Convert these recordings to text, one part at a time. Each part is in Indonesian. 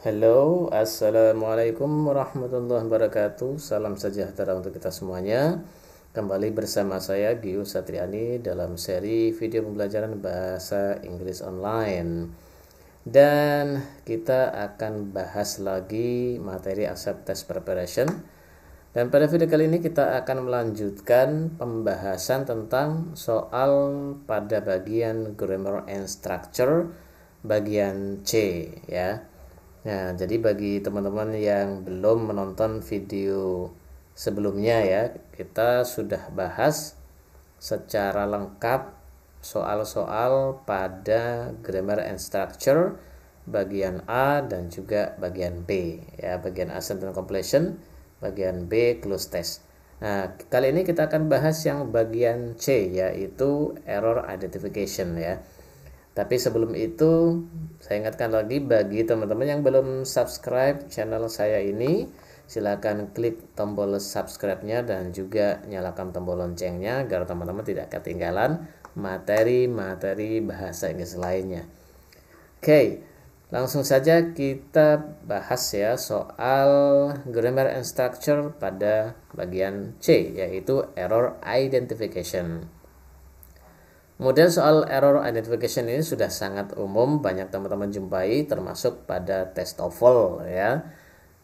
Halo, assalamualaikum warahmatullahi wabarakatuh. Salam sejahtera untuk kita semuanya. Kembali bersama saya Giu Satriani dalam seri video pembelajaran bahasa Inggris online. Dan kita akan bahas lagi materi ASEP Test Preparation. Dan pada video kali ini kita akan melanjutkan pembahasan tentang soal pada bagian Grammar and Structure bagian C ya. Nah, jadi bagi teman-teman yang belum menonton video sebelumnya ya, kita sudah bahas secara lengkap soal-soal pada grammar and structure bagian A dan juga bagian B ya, bagian A sentence completion, bagian B close test. Nah, kali ini kita akan bahas yang bagian C yaitu error identification ya. Tapi sebelum itu, saya ingatkan lagi bagi teman-teman yang belum subscribe channel saya ini, silakan klik tombol subscribe-nya dan juga nyalakan tombol loncengnya agar teman-teman tidak ketinggalan materi-materi bahasa Inggris lainnya. Oke, langsung saja kita bahas ya soal grammar and structure pada bagian C, yaitu error identification. Model soal error identification ini sudah sangat umum, banyak teman-teman jumpai termasuk pada tes TOEFL ya.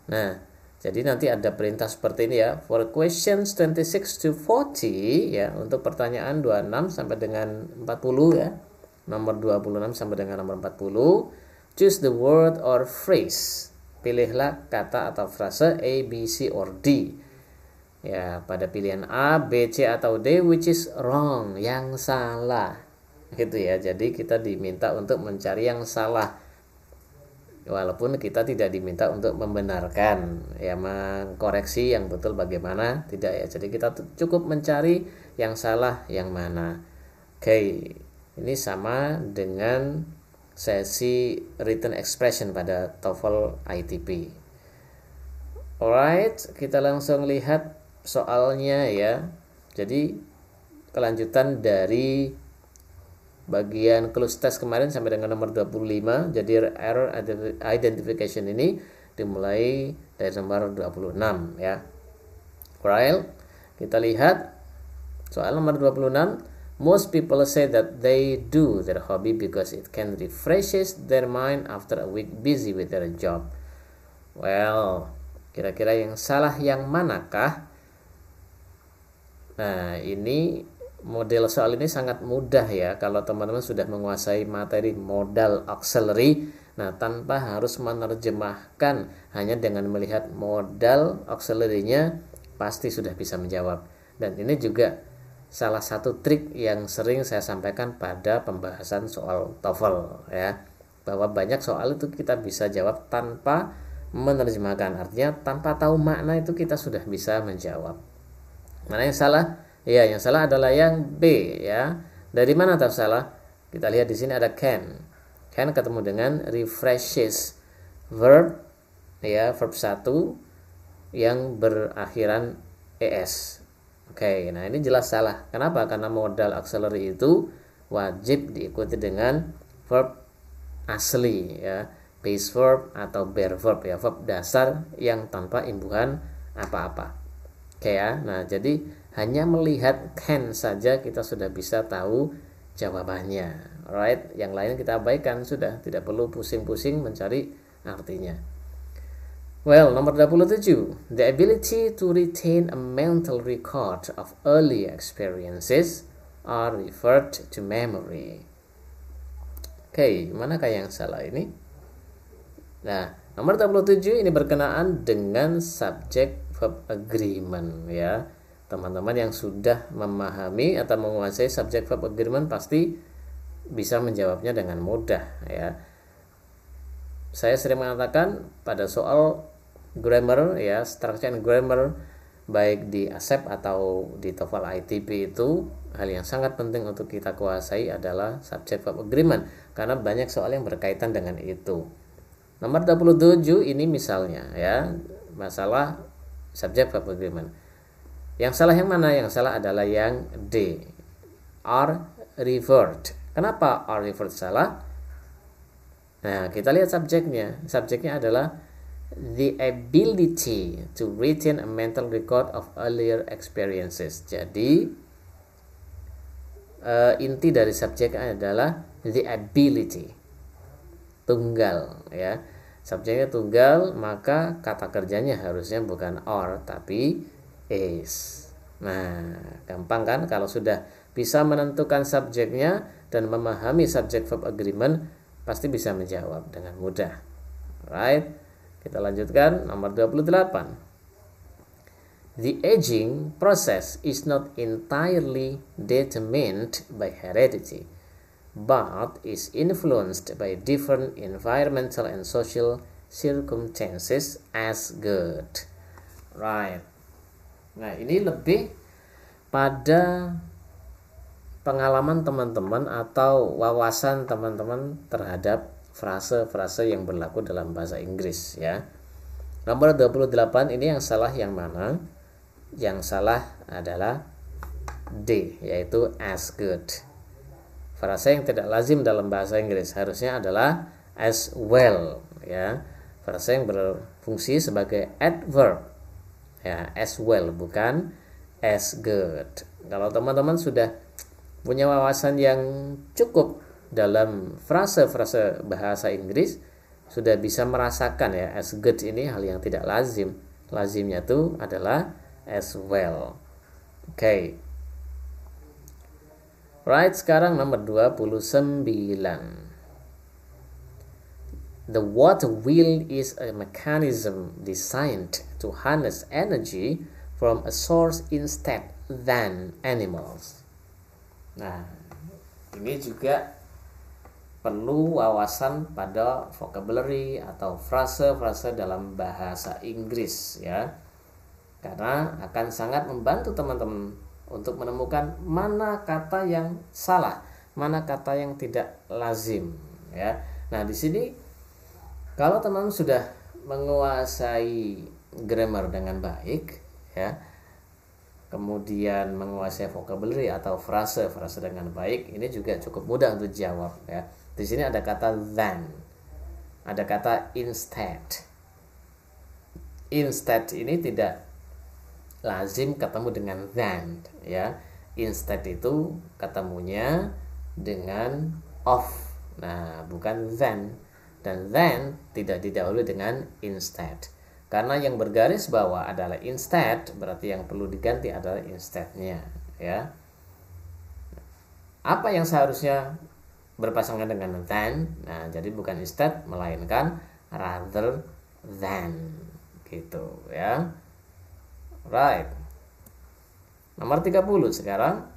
Nah, jadi nanti ada perintah seperti ini ya. For questions 26 to 40 ya, untuk pertanyaan 26 sampai dengan 40 ya. Nomor 26 sampai dengan nomor 40. Choose the word or phrase. Pilihlah kata atau frase A, B, C, or D. Ya, pada pilihan A, B, C, atau D, which is wrong, yang salah. Gitu ya, jadi kita diminta untuk mencari yang salah. Walaupun kita tidak diminta untuk membenarkan, ya mengkoreksi yang betul bagaimana, tidak ya. Jadi kita cukup mencari yang salah yang mana. Oke, ini sama dengan sesi written expression pada TOEFL ITP. Alright, kita langsung lihat soalnya ya. Jadi kelanjutan dari bagian close test kemarin sampai dengan nomor 25. Jadi error identification ini dimulai dari nomor 26 ya. Alright, kita lihat soal nomor 26. Most people say that they do their hobby because it can refreshes their mind after a week busy with their job. Well, kira-kira yang salah yang manakah? Nah, ini model soal ini sangat mudah ya kalau teman-teman sudah menguasai materi modal auxiliary. Nah, tanpa harus menerjemahkan, hanya dengan melihat modal auxiliary-nya pasti sudah bisa menjawab. Dan ini juga salah satu trik yang sering saya sampaikan pada pembahasan soal TOEFL ya, bahwa banyak soal itu kita bisa jawab tanpa menerjemahkan. Artinya tanpa tahu makna itu kita sudah bisa menjawab. Mana yang salah? Ya, yang salah adalah yang B ya. Dari mana tahu salah? Kita lihat di sini ada can. Can ketemu dengan refreshes. Verb ya, verb 1 yang berakhiran es. Oke, nah ini jelas salah. Kenapa? Karena modal auxiliary itu wajib diikuti dengan verb asli ya, base verb atau bare verb ya, verb dasar yang tanpa imbuhan apa-apa. Oke ya, nah jadi hanya melihat can saja kita sudah bisa tahu jawabannya. Alright, yang lain kita abaikan sudah, tidak perlu pusing-pusing mencari artinya. Well, nomor 27. The ability to retain a mental record of early experiences are referred to memory. Oke, manakah yang salah ini? Nah, nomor 27 ini berkenaan dengan subject verb agreement ya. Teman-teman yang sudah memahami atau menguasai subject verb agreement pasti bisa menjawabnya dengan mudah ya. Saya sering mengatakan pada soal grammar ya, structure and grammar baik di ASEP atau di TOEFL ITP itu, hal yang sangat penting untuk kita kuasai adalah subject verb agreement karena banyak soal yang berkaitan dengan itu. Nomor 27 ini misalnya ya, masalah subject verb agreement. Yang salah yang mana? Yang salah adalah yang D, are referred. Kenapa are referred salah? Nah, kita lihat subjeknya. Subjeknya adalah the ability to retain a mental record of earlier experiences. Jadi inti dari subjeknya adalah the ability, tunggal ya. Subjeknya tunggal, maka kata kerjanya harusnya bukan or tapi is. Nah, gampang kan kalau sudah bisa menentukan subjeknya dan memahami subject verb agreement, pasti bisa menjawab dengan mudah. Right? Kita lanjutkan nomor 28. The aging process is not entirely determined by heredity, but is influenced by different environmental and social circumstances as good. Right. Nah, ini lebih pada pengalaman teman-teman atau wawasan teman-teman terhadap frase-frase yang berlaku dalam bahasa Inggris ya. Nomor 28 ini yang salah yang mana? Yang salah adalah D, yaitu as good. Frase yang tidak lazim dalam bahasa Inggris harusnya adalah as well ya. Frase yang berfungsi sebagai adverb ya, as well bukan as good. Kalau teman-teman sudah punya wawasan yang cukup dalam frase-frase bahasa Inggris, sudah bisa merasakan ya as good ini hal yang tidak lazim. Lazimnya itu adalah as well. Oke. Right, sekarang nomor 29. The water wheel is a mechanism designed to harness energy from a source instead than animals. Nah, ini juga perlu wawasan pada vocabulary atau frase-frase dalam bahasa Inggris ya. Karena akan sangat membantu teman-teman untuk menemukan mana kata yang salah, mana kata yang tidak lazim ya. Nah, di sini kalau teman-teman sudah menguasai grammar dengan baik ya, kemudian menguasai vocabulary atau frase-frase dengan baik, ini juga cukup mudah untuk jawab ya. Di sini ada kata than, ada kata instead. Instead ini tidak lazim ketemu dengan than ya. Instead itu ketemunya dengan of. Nah, bukan than. Dan then tidak didahului dengan instead. Karena yang bergaris bawah adalah instead, berarti yang perlu diganti adalah instead-nya ya. Apa yang seharusnya berpasangan dengan than? Nah, jadi bukan instead melainkan rather than gitu ya. Right. Nomor 30 sekarang.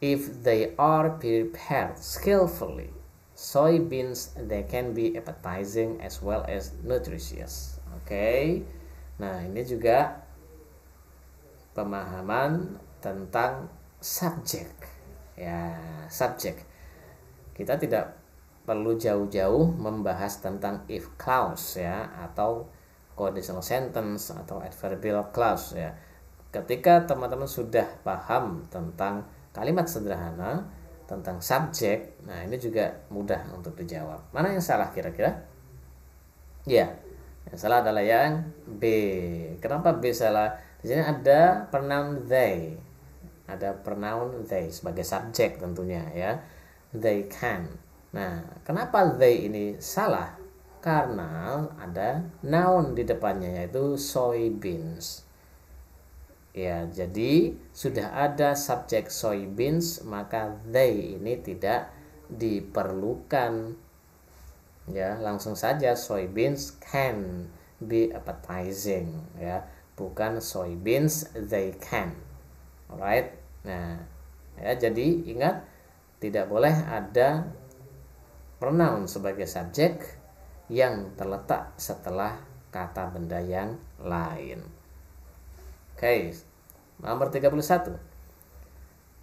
If they are prepared skillfully, soybeans they can be appetizing as well as nutritious. Oke. Nah, ini juga pemahaman tentang subjek. Ya, subjek. Kita tidak perlu jauh-jauh membahas tentang if clause ya, atau conditional sentence atau adverbial clause ya. Ketika teman-teman sudah paham tentang kalimat sederhana, tentang subjek, nah ini juga mudah untuk dijawab. Mana yang salah kira-kira? Ya, yang salah adalah yang B. Kenapa B salah? Di sini ada pronoun they. Ada pronoun they sebagai subjek tentunya ya. They can. Nah, kenapa they ini salah? Karena ada noun di depannya yaitu soybeans. Ya, jadi sudah ada subjek soybeans, maka they ini tidak diperlukan. Ya, langsung saja soybeans can be appetizing ya, bukan soybeans they can. Alright. Nah, ya jadi ingat tidak boleh ada pronoun sebagai subjek yang terletak setelah kata benda yang lain. Oke, nomor 31.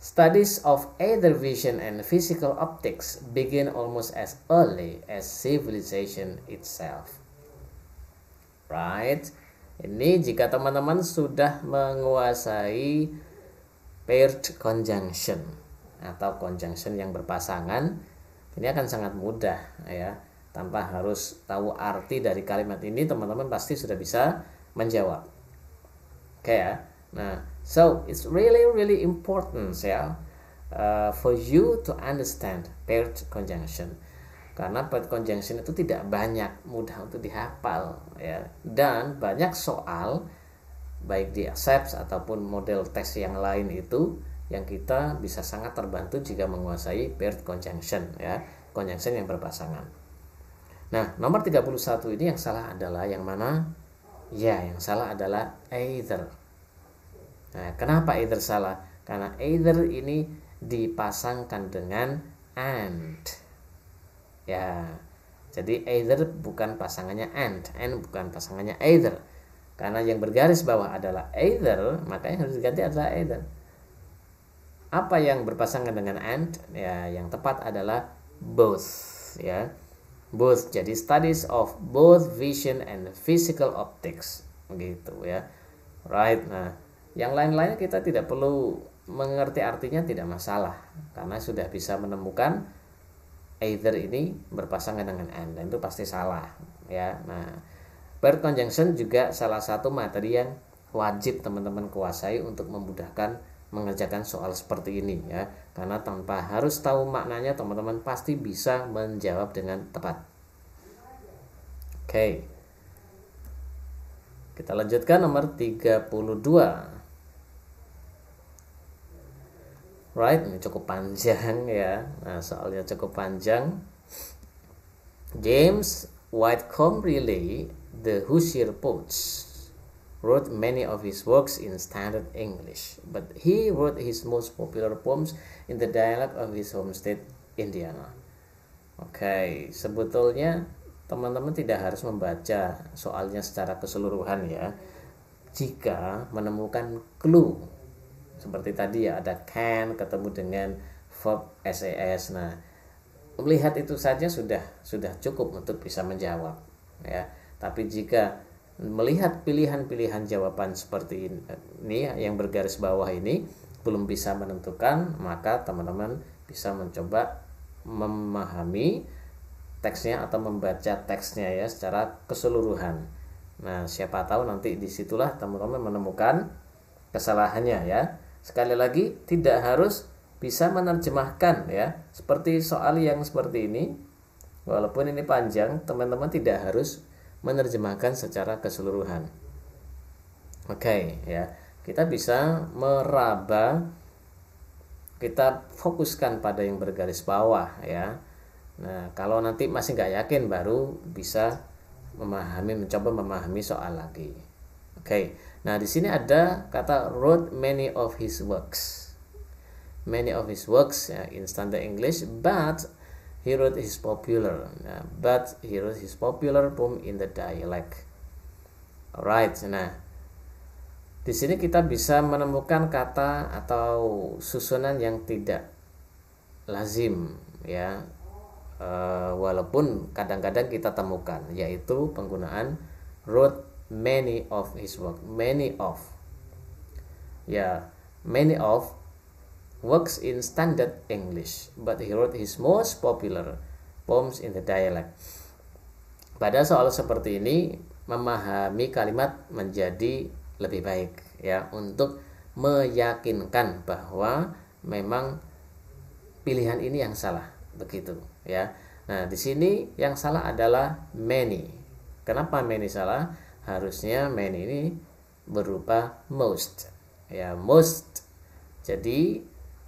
Studies of either vision and physical optics begin almost as early as civilization itself. Right? Ini jika teman-teman sudah menguasai paired conjunction atau conjunction yang berpasangan, ini akan sangat mudah ya. tanpa harus tahu arti dari kalimat ini, teman-teman pasti sudah bisa menjawab. Oke ya. Nah, so it's really important ya, for you to understand paired conjunction. Karena paired conjunction itu tidak banyak, mudah untuk dihafal ya. Dan banyak soal baik di ASEPS ataupun model tes yang lain itu yang kita bisa sangat terbantu jika menguasai paired conjunction ya, conjunction yang berpasangan. Nah, nomor 31 ini yang salah adalah yang mana? Ya, yang salah adalah either. Nah, kenapa either salah? Karena either ini dipasangkan dengan and. Ya, jadi either bukan pasangannya and bukan pasangannya either. Karena yang bergaris bawah adalah either, makanya harus diganti adalah either. Apa yang berpasangan dengan and? Ya, yang tepat adalah both, ya. Both, jadi studies of both vision and physical optics, gitu ya. Right. Nah, yang lain-lainnya kita tidak perlu mengerti artinya, tidak masalah, karena sudah bisa menemukan either ini berpasangan dengan and, dan itu pasti salah ya. Nah, paired conjunction juga salah satu materi yang wajib teman-teman kuasai untuk memudahkan mengerjakan soal seperti ini ya, karena tanpa harus tahu maknanya teman-teman pasti bisa menjawab dengan tepat. Oke. Kita lanjutkan nomor 32. Right, ini cukup panjang ya. Nah, soalnya cukup panjang. James Whitcomb Riley, the Hoosier poet, wrote many of his works in standard English, but he wrote his most popular poems in the dialect of his home state, Indiana. Oke, sebetulnya teman-teman tidak harus membaca soalnya secara keseluruhan ya. Jika menemukan clue seperti tadi ya, ada can ketemu dengan verb SAS. Nah, melihat itu saja sudah cukup untuk bisa menjawab ya. Tapi jika melihat pilihan-pilihan jawaban seperti ini yang bergaris bawah ini belum bisa menentukan, maka teman-teman bisa mencoba memahami teksnya atau membaca teksnya ya secara keseluruhan. Nah, siapa tahu nanti disitulah teman-teman menemukan kesalahannya ya. Sekali lagi, tidak harus bisa menerjemahkan ya. Seperti soal yang seperti ini, walaupun ini panjang, teman-teman tidak harus menerjemahkan secara keseluruhan. Oke ya, kita bisa meraba, kita fokuskan pada yang bergaris bawah ya. Nah, kalau nanti masih nggak yakin, baru bisa mencoba memahami soal lagi. Oke, nah di sini ada kata wrote many of his works. Many of his works ya, in standard English, but he wrote his popular. Nah, but he wrote his popular poem in the dialect. Alright, nah di sini kita bisa menemukan kata atau susunan yang tidak lazim ya. Walaupun kadang-kadang kita temukan, yaitu penggunaan wrote many of his work. Many of ya, many of works in standard English, but he wrote his most popular poems in the dialect. Pada soal seperti ini, memahami kalimat menjadi lebih baik ya, untuk meyakinkan bahwa memang pilihan ini yang salah, begitu ya. Nah, di sini yang salah adalah many. Kenapa many salah? Harusnya many ini berupa most ya, most. Jadi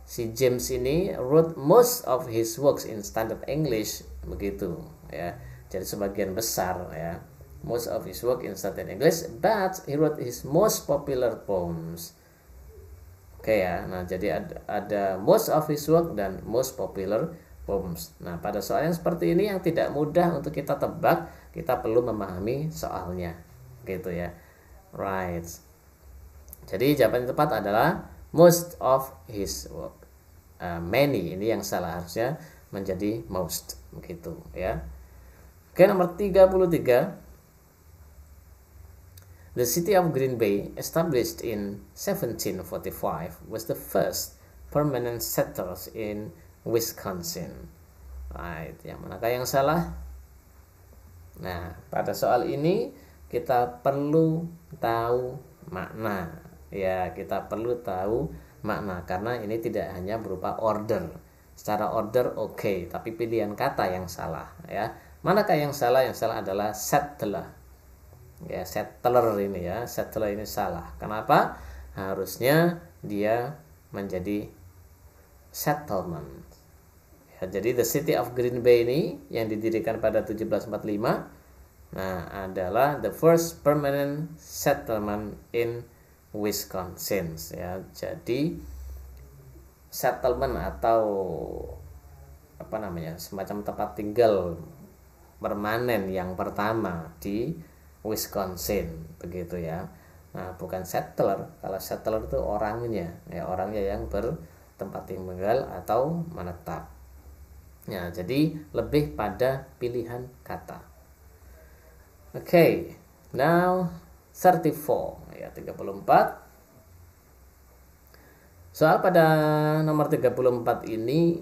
si James ini wrote most of his works in standard English, begitu ya. Jadi sebagian besar ya, most of his work in standard English, but he wrote his most popular poems. Oke ya. Nah, jadi ada most of his work dan most popular poems. Nah, pada soal yang seperti ini yang tidak mudah untuk kita tebak, kita perlu memahami soalnya, gitu ya. Right. Jadi jawaban yang tepat adalah most of his work. Many ini yang salah, harusnya menjadi most, begitu ya. Oke, nomor 33. The city of Green Bay, established in 1745, was the first permanent settlers in Wisconsin. Right, yang manakah yang salah? Nah, pada soal ini kita perlu tahu makna. Ya, kita perlu tahu makna karena ini tidak hanya berupa order. Secara order oke, tapi pilihan kata yang salah ya. Manakah yang salah? Yang salah adalah settler. Ya, settler ini ya, settler ini salah. Kenapa? Harusnya dia menjadi settlement. Ya, jadi the city of Green Bay ini yang didirikan pada 1745, nah adalah the first permanent settlement in Wisconsin. Ya, jadi settlement atau apa namanya, semacam tempat tinggal permanen yang pertama di Wisconsin, begitu ya. Nah, bukan settler. Kalau settler itu orangnya, ya orangnya yang bertempat tinggal atau menetap. Ya, jadi lebih pada pilihan kata. Okay, now 34 ya 34. Soal pada nomor 34 ini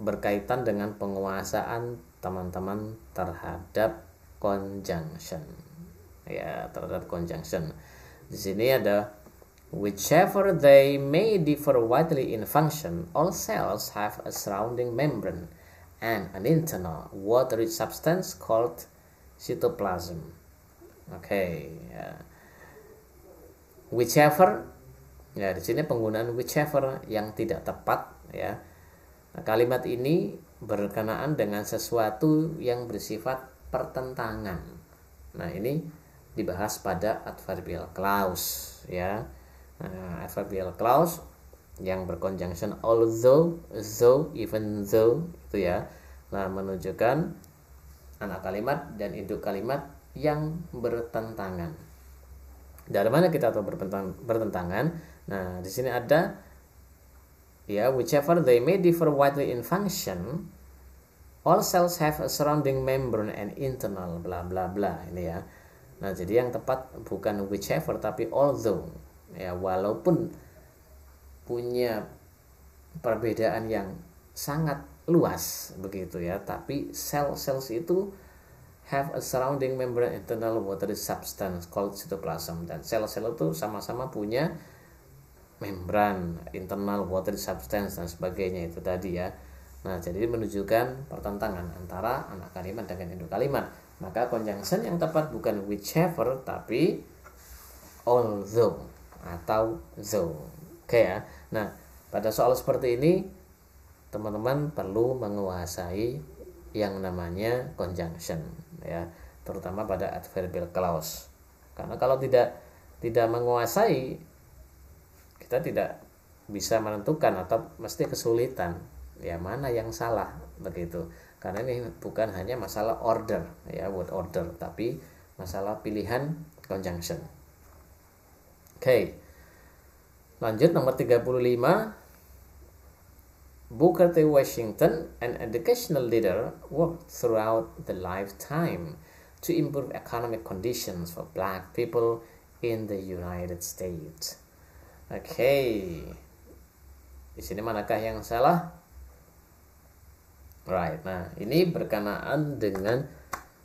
berkaitan dengan penguasaan teman-teman terhadap conjunction. Ya, terhadap conjunction. Di sini ada whichever they may differ widely in function, all cells have a surrounding membrane and an internal watery substance called cytoplasm. Oke, ya. Whichever, ya di sini penggunaan whichever yang tidak tepat ya. Nah, kalimat ini berkenaan dengan sesuatu yang bersifat pertentangan. Nah, ini dibahas pada adverbial clause ya. Nah, adverbial clause yang berconjunction although, though, even though itu ya. Nah, menunjukkan anak kalimat dan induk kalimat yang bertentangan. Dari mana kita tahu bertentangan? Nah, di sini ada ya, whichever they may differ widely in function, all cells have a surrounding membrane and internal bla bla bla, ini ya. Nah, jadi yang tepat bukan whichever tapi although. Ya, walaupun punya perbedaan yang sangat luas begitu ya, tapi cells itu have a surrounding membrane internal watery substance called cytoplasm, dan sel-sel itu sama-sama punya membran internal watery substance dan sebagainya itu tadi ya. Nah, jadi menunjukkan pertentangan antara anak kalimat dengan induk kalimat. Maka conjunction yang tepat bukan whichever tapi although atau though. Oke ya. Nah, pada soal seperti ini teman-teman perlu menguasai yang namanya conjunction ya, terutama pada adverbial clause. Karena kalau tidak menguasai, kita tidak bisa menentukan atau mesti kesulitan ya mana yang salah begitu. Karena ini bukan hanya masalah order ya, word order, tapi masalah pilihan conjunction. Oke. Lanjut nomor 35. Booker T. Washington, an educational leader, worked throughout the lifetime to improve economic conditions for black people in the United States. Oke. Di sini manakah yang salah? Right. Nah, ini berkenaan dengan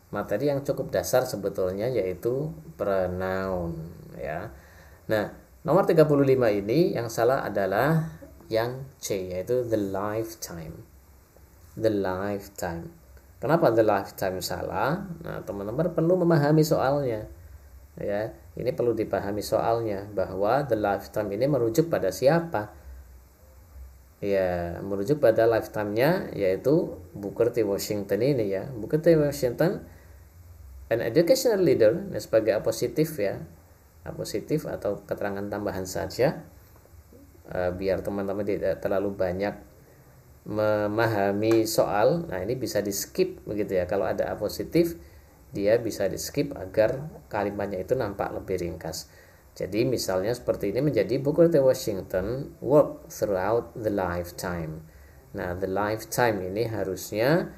materi yang cukup dasar sebetulnya, yaitu pronoun ya. Nah, nomor 35 ini yang salah adalah yang C, yaitu the lifetime. The lifetime. Kenapa the lifetime salah? Nah, teman-teman perlu memahami soalnya. Ya, ini perlu dipahami soalnya bahwa the lifetime ini merujuk pada siapa? Ya, merujuk pada lifetime-nya yaitu Booker T. Washington ini ya. Booker T. Washington, an educational leader, sebagai apositif ya. Apositif atau keterangan tambahan saja. Biar teman-teman tidak terlalu banyak memahami soal. Nah, ini bisa di skip begitu ya. Kalau ada apositif, dia bisa di skip agar kalimatnya itu nampak lebih ringkas. Jadi misalnya seperti ini menjadi Booker T. Washington worked throughout the lifetime. Nah, the lifetime ini harusnya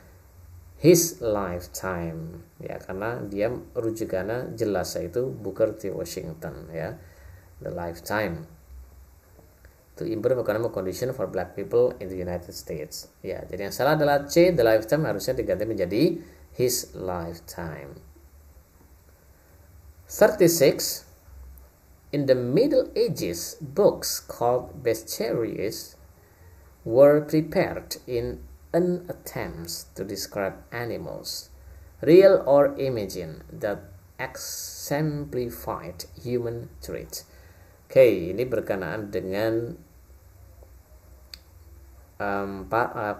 his lifetime ya, karena dia rujukannya jelas, yaitu Booker T. Washington ya. The lifetime to improve economic condition for black people in the United States. Ya, jadi yang salah adalah C, the lifetime harusnya diganti menjadi his lifetime. 36. In the Middle Ages, books called bestiaries were prepared in an attempt to describe animals, real or imagined, that exemplified human traits. Oke, ini berkenaan dengan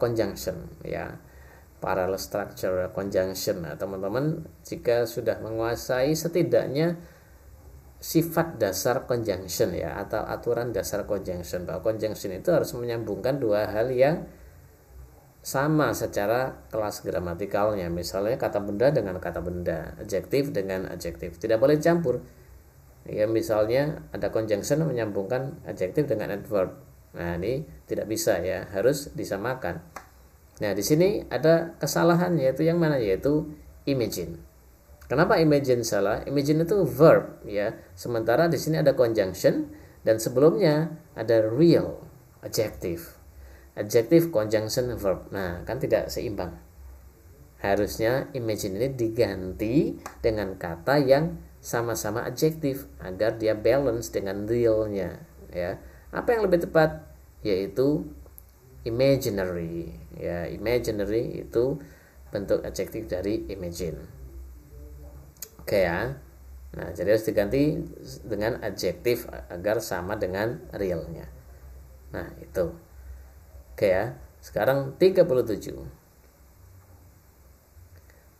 conjunction ya, parallel structure conjunction. Nah, teman-teman jika sudah menguasai setidaknya sifat dasar conjunction ya, atau aturan dasar conjunction, bahwa conjunction itu harus menyambungkan dua hal yang sama secara kelas gramatikalnya. Misalnya kata benda dengan kata benda, adjektif dengan adjektif, tidak boleh campur ya. Misalnya ada conjunction menyambungkan adjektif dengan adverb, nah ini tidak bisa ya, harus disamakan. Nah di sini ada kesalahan, yaitu yang mana, yaitu imagine. Kenapa imagine salah? Imagine itu verb ya, sementara di sini ada conjunction dan sebelumnya ada real adjective. Adjective conjunction verb. Nah, kan tidak seimbang. Harusnya imagine ini diganti dengan kata yang sama-sama adjektif agar dia balance dengan realnya ya. Apa yang lebih tepat? Yaitu imaginary ya. Imaginary itu bentuk adjektif dari imagine. Oke ya. Nah, jadi harus diganti dengan adjektif agar sama dengan realnya. Nah, itu. Oke ya. Sekarang 37.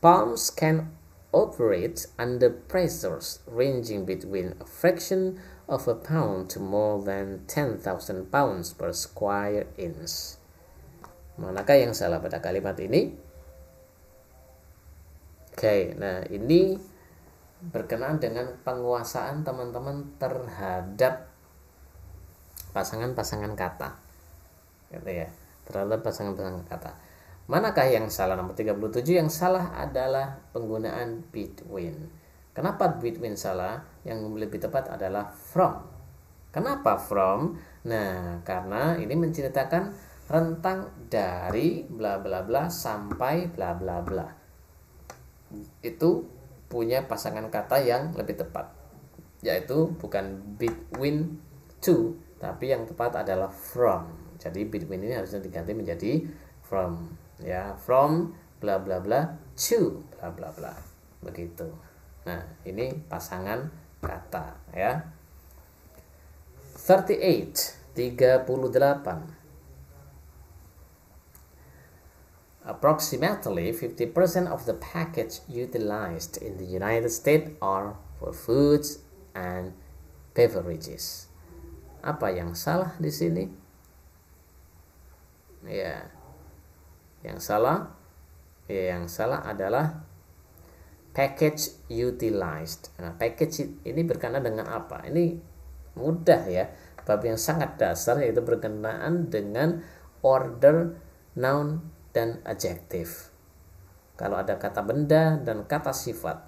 Palms can operate under pressures ranging between a fraction of a pound to more than 10,000 pounds per square inch. Manakah yang salah pada kalimat ini? Oke, nah ini berkenaan dengan penguasaan teman-teman terhadap pasangan-pasangan kata gitu ya, terhadap pasangan-pasangan kata. Manakah yang salah? Nomor 37 yang salah adalah penggunaan between. Kenapa between salah? Yang lebih tepat adalah from. Kenapa from? Nah, karena ini menceritakan rentang dari bla bla bla sampai bla bla bla. Itu punya pasangan kata yang lebih tepat, yaitu bukan between two, tapi yang tepat adalah from. Jadi between ini harusnya diganti menjadi from ya, from bla bla bla to bla bla bla, begitu. Nah, ini pasangan kata ya. 38. Approximately 50% of the package utilized in the United States are for foods and beverages. Apa yang salah di sini? Ya, yang salah adalah package utilized. Nah, package ini berkenaan dengan apa? Ini mudah ya, bab yang sangat dasar, yaitu berkenaan dengan order, noun, dan adjektif. Kalau ada kata benda dan kata sifat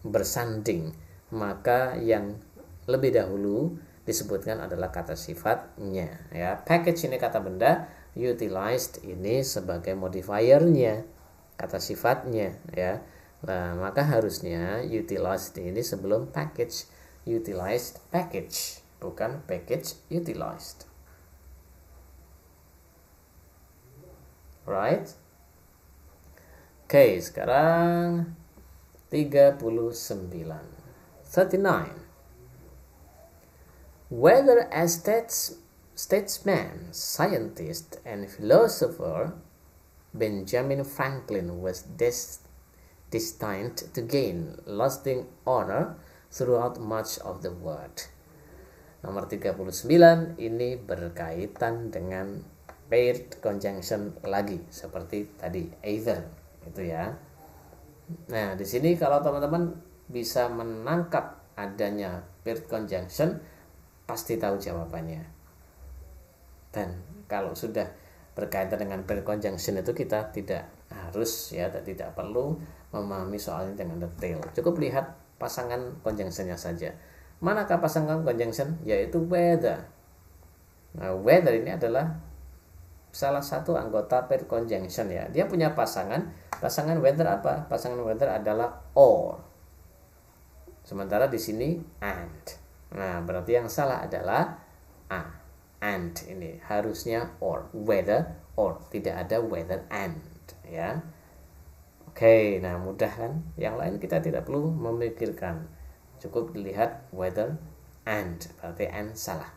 bersanding, maka yang lebih dahulu disebutkan adalah kata sifatnya ya. Package ini kata benda, utilized ini sebagai modifiernya, kata sifatnya ya. Nah, maka harusnya utilized ini sebelum package. Utilized package, bukan package utilized. Right? Oke, sekarang 39. Whether as statesman, scientist, and philosopher, Benjamin Franklin was destined to gain lasting honor throughout much of the world. Nomor 39 ini berkaitan dengan paired conjunction lagi seperti tadi, either itu ya. Nah, di sini kalau teman-teman bisa menangkap adanya paired conjunction, pasti tahu jawabannya. Dan kalau sudah berkaitan dengan paired conjunction itu kita tidak harus ya, tidak perlu memahami soalnya dengan detail. Cukup lihat pasangan conjunctionnya saja. Manakah pasangan conjunction? Yaitu whether. Nah, whether ini adalah salah satu anggota pair conjunction ya. Dia punya pasangan whether apa? Pasangan whether adalah or. Sementara di sini and. Nah, berarti yang salah adalah a. And ini harusnya or, whether or, tidak ada whether and ya. Oke, nah mudah kan? Yang lain kita tidak perlu memikirkan. Cukup dilihat whether and, berarti and salah.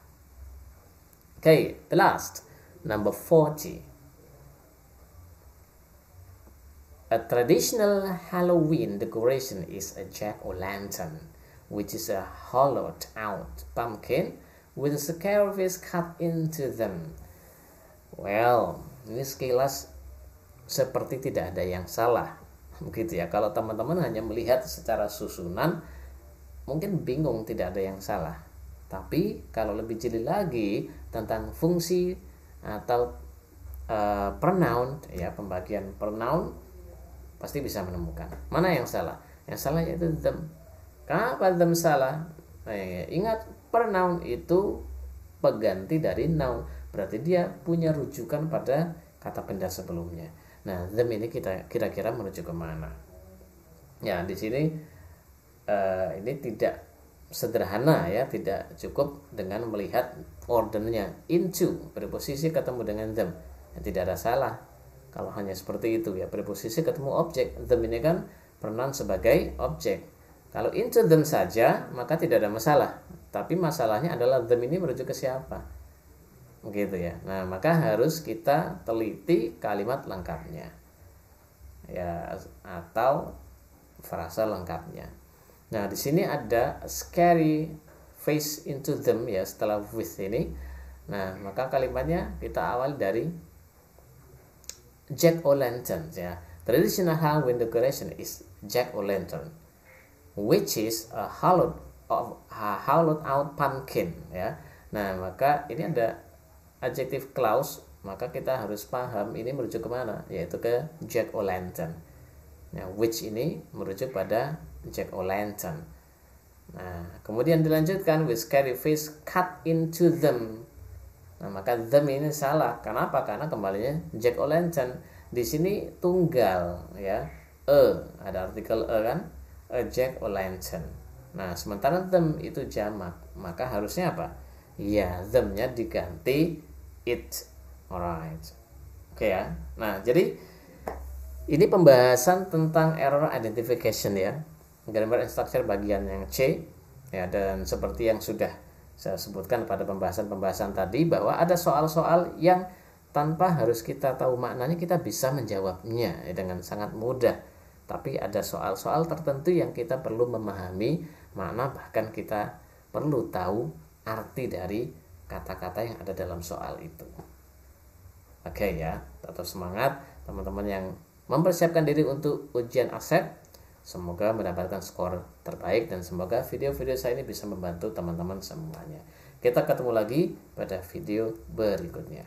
Oke, the last, number 40. A traditional Halloween decoration is a jack-o'-lantern, which is a hollowed out pumpkin with a scare face cut into them. Well, ini sekilas seperti tidak ada yang salah. Begitu ya. Kalau teman-teman hanya melihat secara susunan, mungkin bingung, tidak ada yang salah. Tapi kalau lebih jeli lagi tentang fungsi atau pronoun ya, pembagian pronoun, pasti bisa menemukan mana yang salah. Yang salah yaitu them. Kenapa them salah? Ingat, pronoun itu pengganti dari noun, berarti dia punya rujukan pada kata benda sebelumnya. Nah, them ini kita kira-kira menuju kemana? Ya, di sini ini tidak sederhana ya, tidak cukup dengan melihat ordernya. Into preposisi ketemu dengan them, ya, tidak ada salah kalau hanya seperti itu ya. Preposisi ketemu objek, them ini kan pronoun sebagai objek. Kalau into them saja maka tidak ada masalah. Tapi masalahnya adalah them ini merujuk ke siapa? Begitu ya. Nah, maka harus kita teliti kalimat lengkapnya. Ya, atau frasa lengkapnya. Nah, di sini ada scary face into them ya, setelah with ini. Nah, maka kalimatnya kita awali dari jack-o'-lantern ya. Traditional Halloween decoration is jack-o'-lantern, which is a hollowed out pumpkin ya. Nah, maka ini ada adjective clause, maka kita harus paham ini merujuk kemana, yaitu ke jack-o'-lantern. Nah, which ini merujuk pada jack-o'-lantern. Nah, kemudian dilanjutkan with scary face cut into them. Nah, maka them ini salah. Kenapa? Karena kembalinya jack-o'-lantern. Di sini tunggal ya. Ada artikel kan? A jack-o'-lantern. Nah, sementara them itu jamak, maka harusnya apa? Ya, them-nya diganti it. Alright. Oke ya. Nah, jadi ini pembahasan tentang error identification ya. Grammar and structure bagian yang C ya, dan seperti yang sudah saya sebutkan pada pembahasan-pembahasan tadi, bahwa ada soal-soal yang tanpa harus kita tahu maknanya kita bisa menjawabnya ya, dengan sangat mudah. Tapi ada soal-soal tertentu yang kita perlu memahami makna, bahkan kita perlu tahu arti dari kata-kata yang ada dalam soal itu. Oke ya, tetap semangat teman-teman yang mempersiapkan diri untuk ujian ASEP. Semoga mendapatkan skor terbaik dan semoga video-video saya ini bisa membantu teman-teman semuanya. Kita ketemu lagi pada video berikutnya.